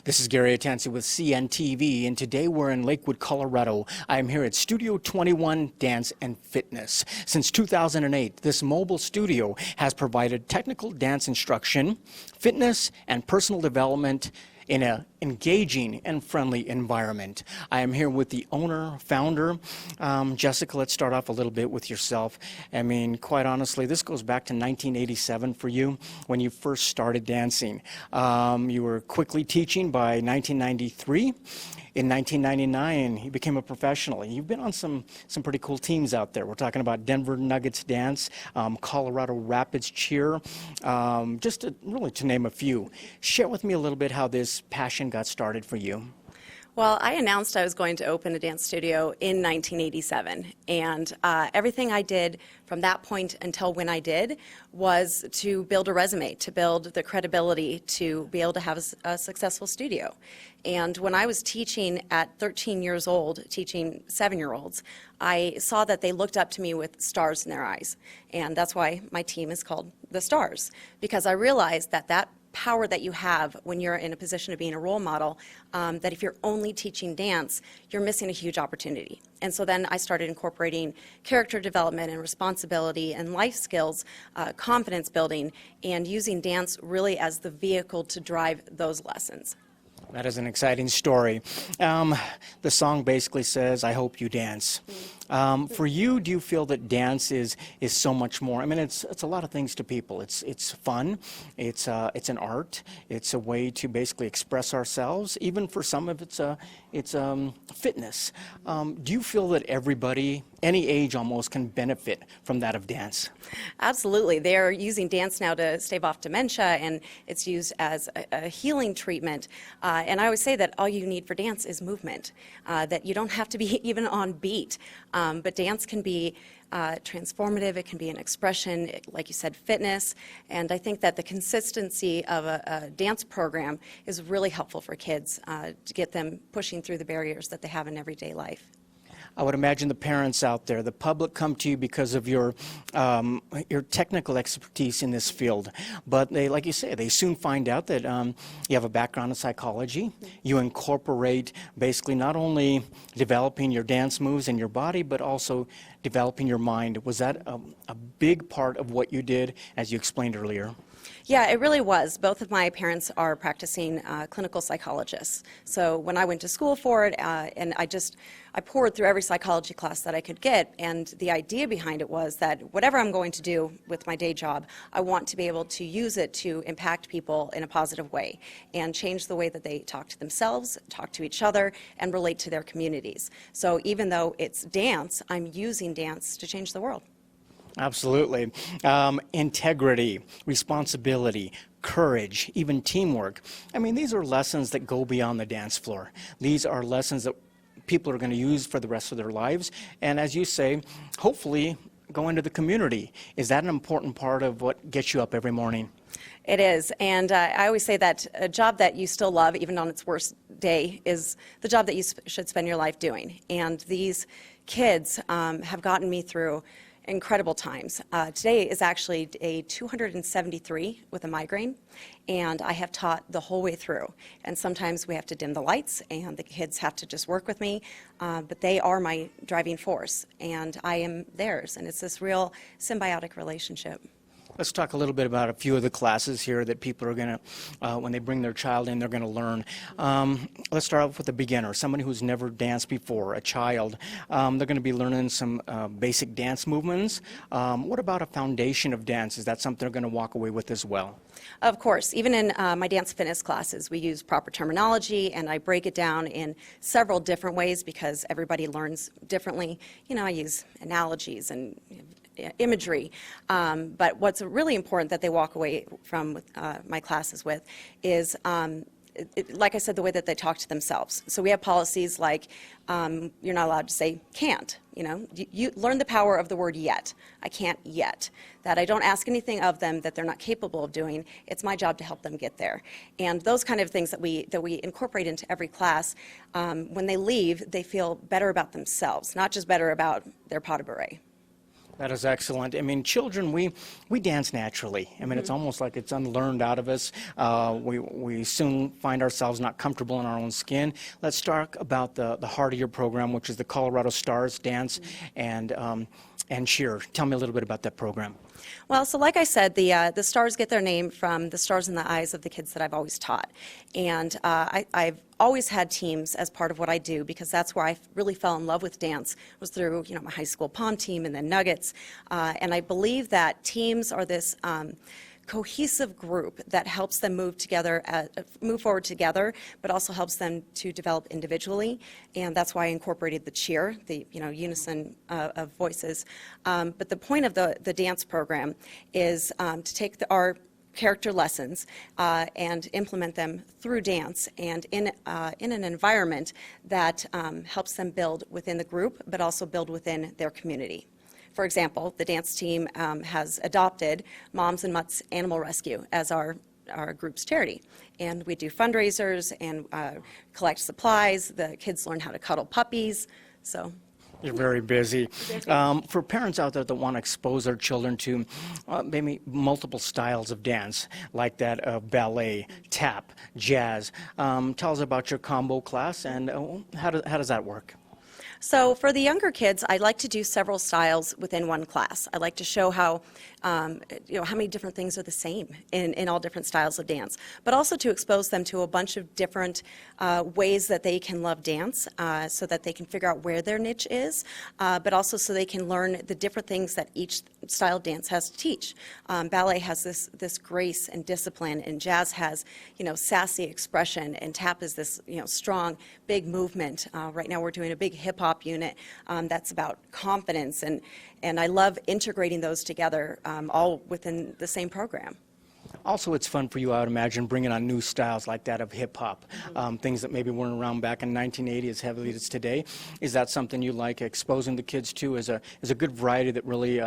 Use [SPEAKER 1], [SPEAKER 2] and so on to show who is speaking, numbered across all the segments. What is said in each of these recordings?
[SPEAKER 1] This is Gary Atencio with CNTV, and today we're in Lakewood, Colorado. I am here at Studio 21 Dance and Fitness. Since 2008, this mobile studio has provided technical dance instruction, fitness, and personal development in an engaging and friendly environment. I am here with the owner, founder. Jessica, let's start off a little bit with yourself. I mean, quite honestly, this goes back to 1987 for you when you first started dancing. You were quickly teaching by 1993. In 1999, you became a professional. You've been on some pretty cool teams out there. We're talking about Denver Nuggets Dance, Colorado Rapids Cheer, just really to name a few. Share with me a little bit how this passion got started for you.
[SPEAKER 2] Well, I announced I was going to open a dance studio in 1987, and everything I did from that point until when I did was to build a resume, to build the credibility to be able to have a successful studio. And when I was teaching at 13 years old, teaching 7-year-olds, I saw that they looked up to me with stars in their eyes. And that's why my team is called The Stars, because I realized that power that you have when you're in a position of being a role model, that if you're only teaching dance, you're missing a huge opportunity. And so then I started incorporating character development and responsibility and life skills, confidence building, and using dance really as the vehicle to drive those lessons.
[SPEAKER 1] That is an exciting story. The song basically says, "I hope you dance." For you, do you feel that dance is so much more? I mean, it's a lot of things to people. It's fun. It's an art. It's a way to basically express ourselves. Even for some of it's fitness. Do you feel that everybody, any age almost, can benefit from that of dance?
[SPEAKER 2] Absolutely. They're using dance now to stave off dementia, and it's used as a healing treatment. And I always say that all you need for dance is movement, that you don't have to be even on beat. But dance can be transformative. It can be an expression, like you said, fitness. And I think that the consistency of a dance program is really helpful for kids to get them pushing through the barriers that they have in everyday life.
[SPEAKER 1] I would imagine the parents out there, the public, come to you because of your technical expertise in this field. But they, like you say, they soon find out that you have a background in psychology. You incorporate basically not only developing your dance moves and your body, but also developing your mind. Was that a big part of what you did, as you explained earlier?
[SPEAKER 2] Yeah, it really was. Both of my parents are practicing clinical psychologists. So when I went to school for it, and I poured through every psychology class that I could get, and the idea behind it was that whatever I'm going to do with my day job, I want to be able to use it to impact people in a positive way and change the way that they talk to themselves, talk to each other, and relate to their communities. So even though it's dance, I'm using dance to change the world.
[SPEAKER 1] Absolutely. Integrity, responsibility, courage, even teamwork. I mean, these are lessons that go beyond the dance floor. These are lessons that people are going to use for the rest of their lives. And as you say, hopefully go into the community. Is that an important part of what gets you up every morning?
[SPEAKER 2] It is, and I always say that a job that you still love, even on its worst day, is the job that you should spend your life doing. And these kids have gotten me through incredible times. Today is actually day 273 with a migraine, and I have taught the whole way through. And sometimes we have to dim the lights, and the kids have to just work with me, but they are my driving force, and I am theirs, and it's this real symbiotic relationship.
[SPEAKER 1] Let's talk a little bit about a few of the classes here that people are going to, when they bring their child in, they're going to learn. Let's start off with a beginner, somebody who's never danced before, a child. They're going to be learning some basic dance movements. What about a foundation of dance? Is that something they're going to walk away with as well?
[SPEAKER 2] Of course. Even in my dance fitness classes, we use proper terminology, and I break it down in several different ways because everybody learns differently. You know, I use analogies and imagery, but what's really important that they walk away from my classes with is, like I said, the way that they talk to themselves. So we have policies like you're not allowed to say can't. You know, you learn the power of the word yet. I can't yet. That I don't ask anything of them that they're not capable of doing. It's my job to help them get there. And those kind of things that we incorporate into every class, when they leave, they feel better about themselves, not just better about their pas de bourrée.
[SPEAKER 1] That is excellent. I mean, children, we dance naturally. I mean, it's almost like it's unlearned out of us. We soon find ourselves not comfortable in our own skin. Let's talk about the heart of your program, which is the Colorado Stars Dance and Cheer. Tell me a little bit about that program.
[SPEAKER 2] Well, so like I said, the stars get their name from the stars in the eyes of the kids that I've always taught. And I've always had teams as part of what I do, because that's where I really fell in love with dance, was through my high school pom team and then Nuggets. And I believe that teams are this cohesive group that helps them move forward together, but also helps them to develop individually. And that's why I incorporated the cheer, the unison of voices. But the point of the dance program is to take our character lessons and implement them through dance and in an environment that helps them build within the group, but also build within their community. For example, the dance team has adopted Moms and Mutts Animal Rescue as our group's charity. And we do fundraisers and collect supplies. The kids learn how to cuddle puppies. So
[SPEAKER 1] you're very busy. For parents out there that want to expose their children to maybe multiple styles of dance, like that of ballet, tap, jazz, tell us about your combo class and how does that work?
[SPEAKER 2] So for the younger kids, I like to do several styles within one class. I like to show how many different things are the same in all different styles of dance, but also to expose them to a bunch of different ways that they can love dance, so that they can figure out where their niche is, but also so they can learn the different things that each style of dance has to teach. Ballet has this grace and discipline, and jazz has sassy expression, and tap is this strong, big movement. Right now we're doing a big hip hop unit that's about confidence, and I love integrating those together, all within the same program.
[SPEAKER 1] Also, it's fun for you, I would imagine, bringing on new styles like that of hip-hop, things that maybe weren't around back in 1980 as heavily as today. Is that something you like exposing the kids to as a good variety that really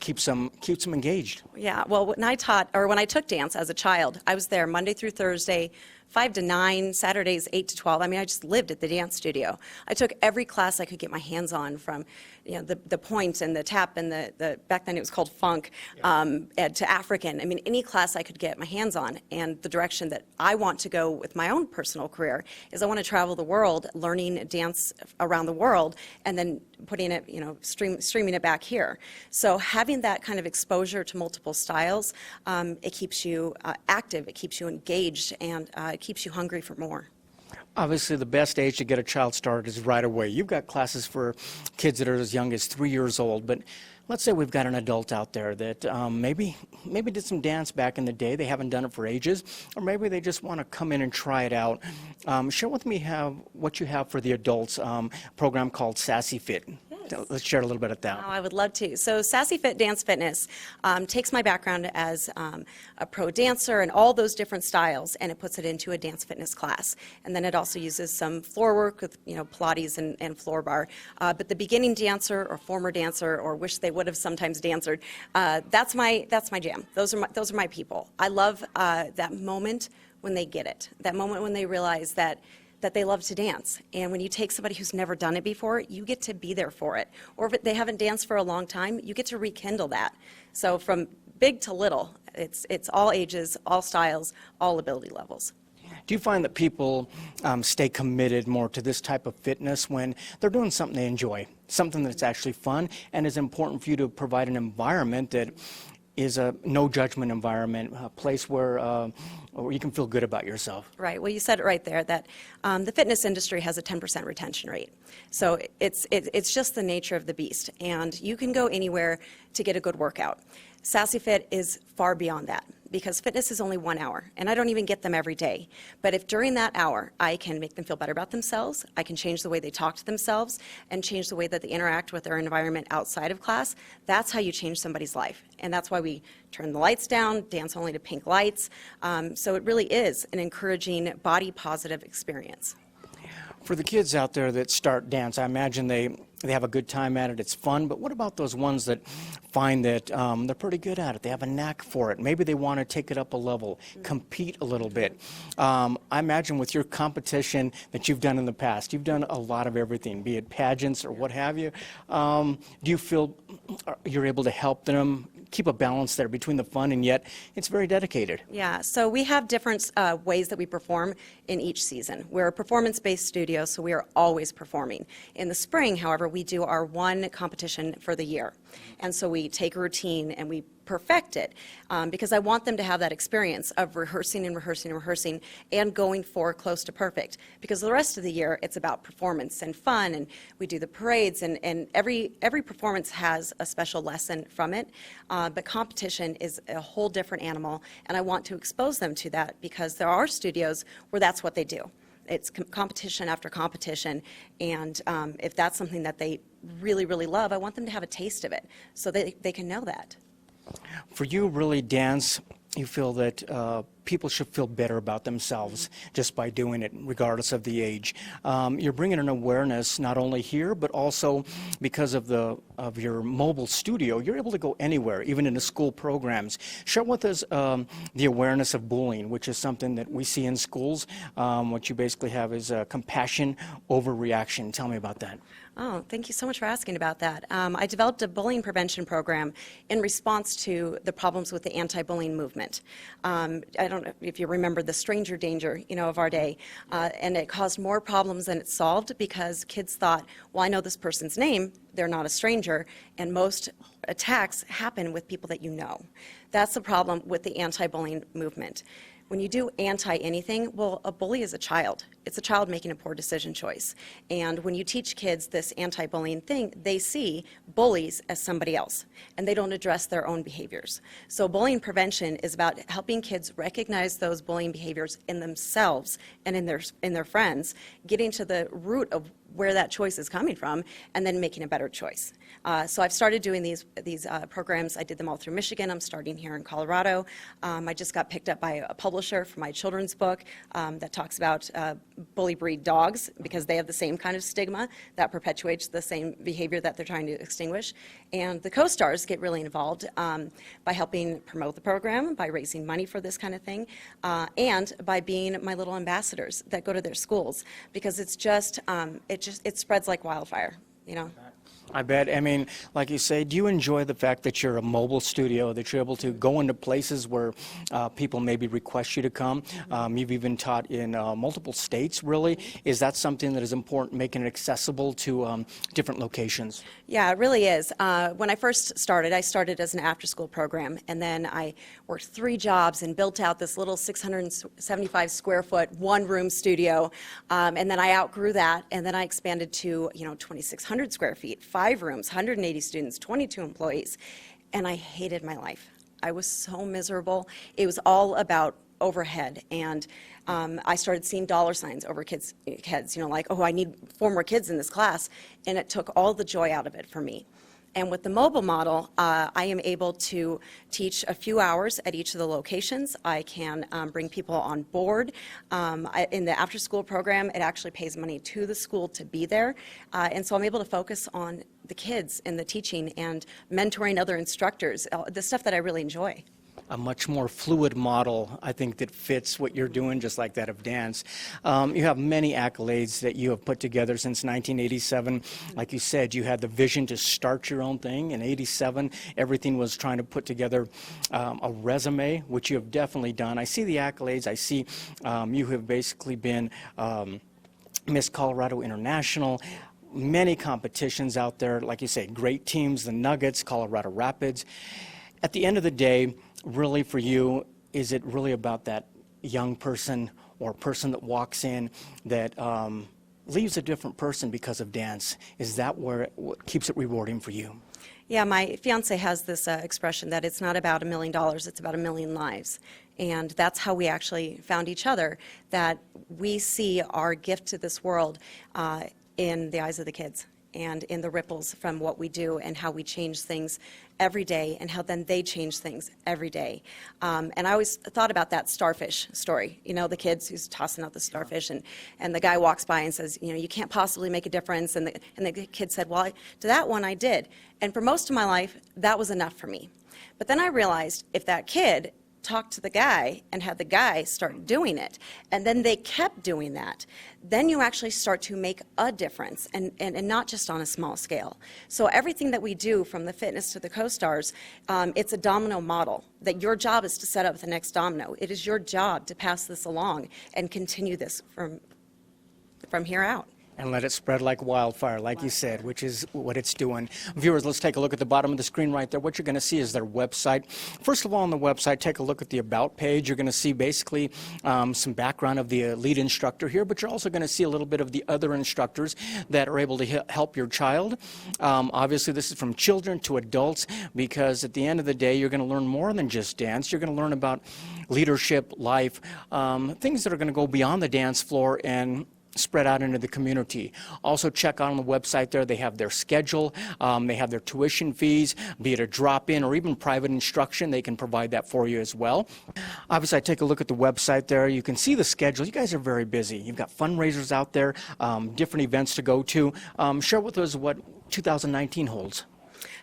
[SPEAKER 1] keeps them engaged?
[SPEAKER 2] Yeah, well, when I took dance as a child, I was there Monday through Thursday, 5 to 9, Saturdays 8 to 12. I mean, I just lived at the dance studio. I took every class I could get my hands on, from the point and the tap and the back then it was called funk, to African. I mean, any class I could get my hands on. And the direction that I want to go with my own personal career is I want to travel the world, learning dance around the world, and then putting it, streaming it back here. So having that kind of exposure to multiple styles, it keeps you active, it keeps you engaged, and it keeps you hungry for more.
[SPEAKER 1] Obviously, the best age to get a child started is right away. You've got classes for kids that are as young as 3 years old, but let's say we've got an adult out there that maybe did some dance back in the day. They haven't done it for ages, or maybe they just want to come in and try it out. Share with me what you have for the adults, program called Sassy Fit. Let's share a little bit of that.
[SPEAKER 2] Oh, I would love to. So Sassy Fit Dance Fitness takes my background as a pro dancer and all those different styles, and it puts it into a dance fitness class. And then it also uses some floor work with Pilates and floor bar. But the beginning dancer or former dancer, or wish they would have sometimes danced, that's my jam. Those are my people. I love that moment when they get it. That moment when they realize that they love to dance. And when you take somebody who's never done it before, you get to be there for it. Or if they haven't danced for a long time, you get to rekindle that. So from big to little, it's all ages, all styles, all ability levels.
[SPEAKER 1] Do you find that people stay committed more to this type of fitness when they're doing something they enjoy, something that's actually fun, and is important for you to provide an environment that is a no-judgment environment, a place where you can feel good about yourself?
[SPEAKER 2] Right. Well, you said it right there, that the fitness industry has a 10% retention rate. So it's just the nature of the beast, and you can go anywhere to get a good workout. Sassy Fit is far beyond that, because fitness is only 1 hour, and I don't even get them every day. But if during that hour I can make them feel better about themselves, I can change the way they talk to themselves, and change the way that they interact with their environment outside of class, that's how you change somebody's life. And that's why we turn the lights down, dance only to pink lights. So it really is an encouraging, body-positive experience.
[SPEAKER 1] For the kids out there that start dance, I imagine they they have a good time at it, it's fun, but what about those ones that find that they're pretty good at it, they have a knack for it, maybe they want to take it up a level, compete a little bit. I imagine with your competition that you've done in the past, you've done a lot of everything, be it pageants or what have you. Do you feel you're able to help them keep a balance there between the fun and yet it's very dedicated?
[SPEAKER 2] Yeah, so we have different ways that we perform in each season. We're a performance-based studio, so we are always performing. In the spring, however, we do our one competition for the year. And so we take a routine and we perfect it because I want them to have that experience of rehearsing and rehearsing and rehearsing and going for close to perfect. Because the rest of the year, it's about performance and fun, and we do the parades, and every performance has a special lesson from it. But competition is a whole different animal, and I want to expose them to that because there are studios where that's what they do. It's competition after competition, and if that's something that they really, really love, I want them to have a taste of it so that they can know that.
[SPEAKER 1] For you, really, dance, you feel that people should feel better about themselves just by doing it, regardless of the age. You're bringing an awareness not only here, but also because of your mobile studio. You're able to go anywhere, even into school programs. Share with us the awareness of bullying, which is something that we see in schools. What you basically have is compassion over reaction. Tell me about that.
[SPEAKER 2] Oh, thank you so much for asking about that. I developed a bullying prevention program in response to the problems with the anti-bullying movement. I don't know if you remember the stranger danger, of our day, and it caused more problems than it solved because kids thought, well, I know this person's name, they're not a stranger, and most attacks happen with people that you know. That's the problem with the anti-bullying movement. When you do anti-anything, well, a bully is a child. It's a child making a poor decision choice. And when you teach kids this anti-bullying thing, they see bullies as somebody else, and they don't address their own behaviors. So bullying prevention is about helping kids recognize those bullying behaviors in themselves and in their friends, getting to the root of where that choice is coming from, and then making a better choice. So I've started doing these programs. I did them all through Michigan. I'm starting here in Colorado. I just got picked up by a publisher for my children's book that talks about bully breed dogs because they have the same kind of stigma that perpetuates the same behavior that they're trying to extinguish. And the co-stars get really involved by helping promote the program, by raising money for this kind of thing, and by being my little ambassadors that go to their schools because it's just it spreads like wildfire,
[SPEAKER 1] I bet. I mean, like you say, do you enjoy the fact that you're a mobile studio, that you're able to go into places where people maybe request you to come? You've even taught in multiple states, really. Is that something that is important, making it accessible to different locations?
[SPEAKER 2] Yeah, it really is. When I first started, I started as an after-school program, and then I worked 3 jobs and built out this little 675-square-foot, one-room studio, and then I outgrew that, and then I expanded to, 2,600 square feet, 5 rooms, 180 students, 22 employees, and I hated my life. I was so miserable. It was all about overhead, and I started seeing dollar signs over kids' heads, like, oh, I need 4 more kids in this class, and it took all the joy out of it for me. And with the mobile model, I am able to teach a few hours at each of the locations. I can bring people on board. In the after-school program, it actually pays money to the school to be there. And so I'm able to focus on the kids and the teaching and mentoring other instructors, the stuff that I really enjoy.
[SPEAKER 1] A much more fluid model, I think, that fits what you're doing, just like that of dance. You have many accolades that you have put together since 1987. Like you said, you had the vision to start your own thing. In '87, everything was trying to put together a resume, which you have definitely done. I see the accolades. I see you have basically been Miss Colorado International. Many competitions out there, like you say, great teams, the Nuggets, Colorado Rapids. At the end of the day, really for you, is it really about that young person or person that walks in that leaves a different person because of dance? Is that what keeps it rewarding for you?
[SPEAKER 2] Yeah, my fiance has this expression that it's not about $1 million, it's about 1 million lives. And that's how we actually found each other, that we see our gift to this world in the eyes of the kids. and in the ripples from what we do and how we change things every day and how then they change things every day. And I always thought about that starfish story, you know, the kids who's tossing out the starfish and the guy walks by and says, you know, you can't possibly make a difference. And the kid said, well, to that one I did. And for most of my life, that was enough for me. But then I realized if that kid talked to the guy and had the guy start doing it, and then they kept doing that, then you actually start to make a difference, and not just on a small scale. So everything that we do, from the fitness to the co-stars, it's a domino model, that your job is to set up the next domino. It is your job to pass this along and continue this from here out.
[SPEAKER 1] And let it spread like wildfire, like you said, which is what it's doing. Viewers, let's take a look at the bottom of the screen right there. What you're going to see is their website. First of all, on the website, take a look at the About page. You're going to see basically some background of the lead instructor here, but you're also going to see a little bit of the other instructors that are able to help your child. Obviously, this is from children to adults, because at the end of the day, you're going to learn more than just dance. You're going to learn about leadership, life, things that are going to go beyond the dance floor and spread out into the community. Also check out on the website there. They have their schedule. They have their tuition fees, be it a drop-in or even private instruction. They can provide that for you as well. Obviously, I take a look at the website there. You can see the schedule. You guys are very busy. You've got fundraisers out there, different events to go to. Share with us what 2019 holds.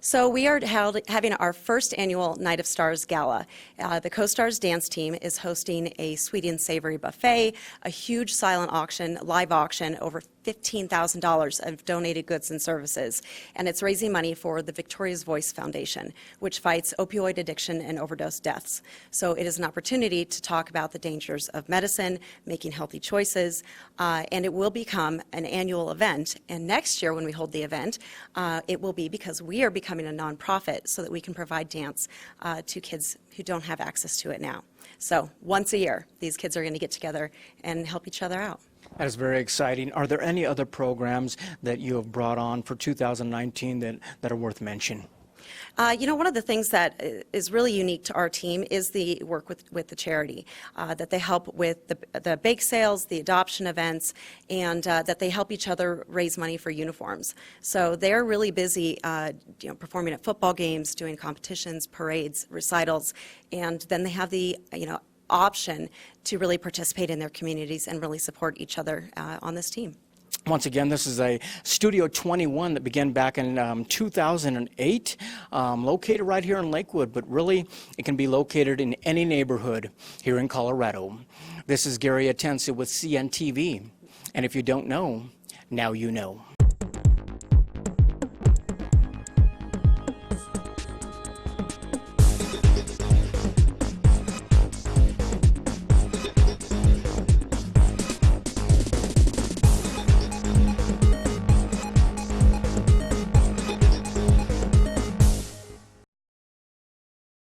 [SPEAKER 2] So we are having our first annual Night of Stars Gala. The Co-Stars dance team is hosting a sweet and savory buffet, a huge silent auction, live auction, over $15,000 of donated goods and services. And it's raising money for the Victoria's Voice Foundation, which fights opioid addiction and overdose deaths. So it is an opportunity to talk about the dangers of medicine, making healthy choices, and it will become an annual event. And next year when we hold the event, it will be because we are becoming a nonprofit so that we can provide dance to kids who don't have access to it now. So once a year, these kids are going to get together and help each other out.
[SPEAKER 1] That is very exciting. Are there any other programs that you have brought on for 2019 that are worth mentioning?
[SPEAKER 2] You know, one of the things that is really unique to our team is the work with the charity, that they help with the bake sales, the adoption events, and that they help each other raise money for uniforms. So they're really busy performing at football games, doing competitions, parades, recitals, and then they have the option to really participate in their communities and really support each other on this team.
[SPEAKER 1] Once again, this is a Studio 21 that began back in 2008, located right here in Lakewood, but really it can be located in any neighborhood here in Colorado. This is Gary Atencio with CNTV, and if you don't know, now you know.